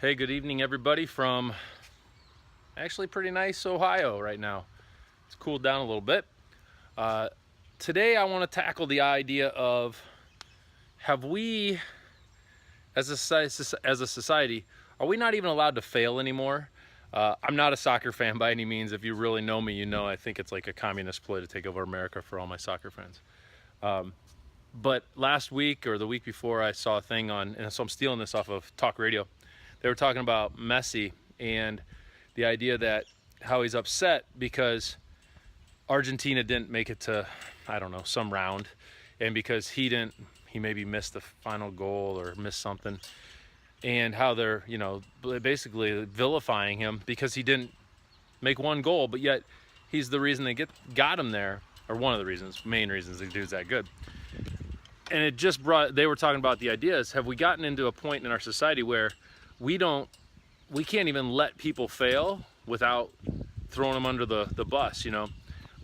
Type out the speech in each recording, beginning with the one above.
Hey, good evening, everybody, from actually pretty nice Ohio right now. It's cooled down a little bit. Today, I want to tackle the idea of have we, as a society, are we not even allowed to fail anymore? I'm not a soccer fan by any means. If you really know me, you know I think it's like a communist ploy to take over America for all my soccer friends. But last week or the week before, I saw a thing on, and so I'm stealing this off of Talk Radio. They were talking about Messi and the idea that how he's upset because Argentina didn't make it to, I don't know, some round, and because he maybe missed the final goal or missed something, and how they're, basically vilifying him because he didn't make one goal, but yet he's the reason they got him there, or one of the main reasons the dude's that good. And it just they were talking about the ideas, have we gotten into a point in our society where we can't even let people fail without throwing them under the bus,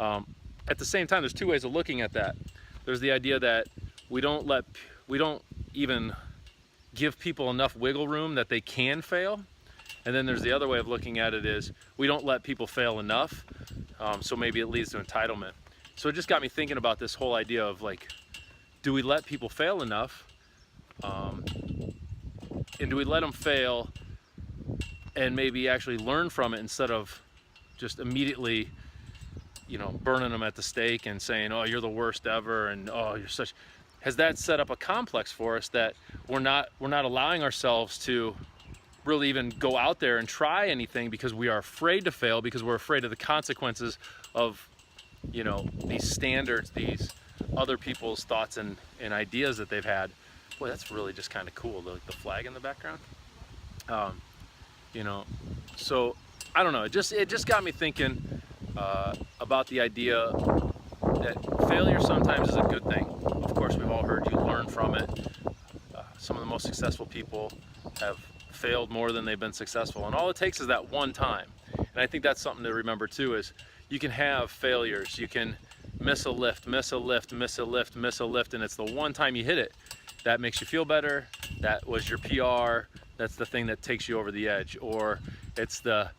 At the same time, there's two ways of looking at that. There's the idea that we don't even give people enough wiggle room that they can fail. And then there's the other way of looking at it is we don't let people fail enough, so maybe it leads to entitlement. So it just got me thinking about this whole idea of like, do we let people fail enough? And do we let them fail and maybe actually learn from it instead of just immediately, burning them at the stake and saying, oh, you're the worst ever, and oh, you're such. Has that set up a complex for us that we're not allowing ourselves to really even go out there and try anything because we are afraid to fail, because we're afraid of the consequences of, these standards, these other people's thoughts and ideas that they've had. Boy, that's really just kind of cool, the flag in the background. So I don't know, it just got me thinking about the idea that failure sometimes is a good thing. Of course, we've all heard you learn from it. Some of the most successful people have failed more than they've been successful, and all it takes is that one time. And I think that's something to remember too, is you can have failures. You can miss a lift, and it's the one time you hit it that makes you feel better. That was your PR. That's the thing that takes you over the edge. Or it's I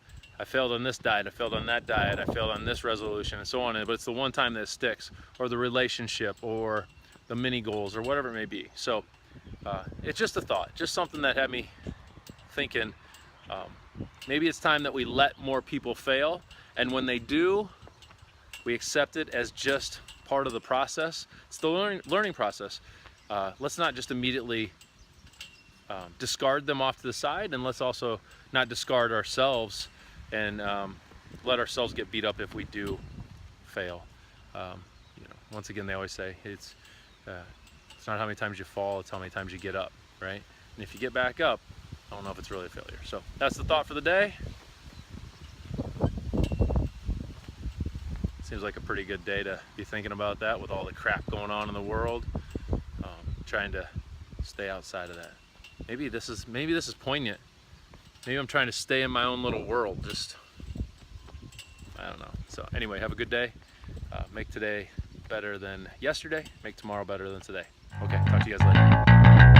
failed on this diet, I failed on that diet, I failed on this resolution, and so on. But it's the one time that sticks, or the relationship, or the mini goals, or whatever it may be. So it's just a thought, just something that had me thinking. Maybe it's time that we let more people fail, and when they do, we accept it as just part of the process. It's the learning process. Let's not just immediately discard them off to the side, and let's also not discard ourselves and let ourselves get beat up if we do fail. Once again, they always say it's not how many times you fall, it's how many times you get up, right? And if you get back up, I don't know if it's really a failure. So that's the thought for the day. Seems like a pretty good day to be thinking about that with all the crap going on in the world. Trying to stay outside of that. Maybe this is poignant. Maybe I'm trying to stay in my own little world. I don't know. So anyway, have a good day. Make today better than yesterday. Make tomorrow better than today. Okay, talk to you guys later.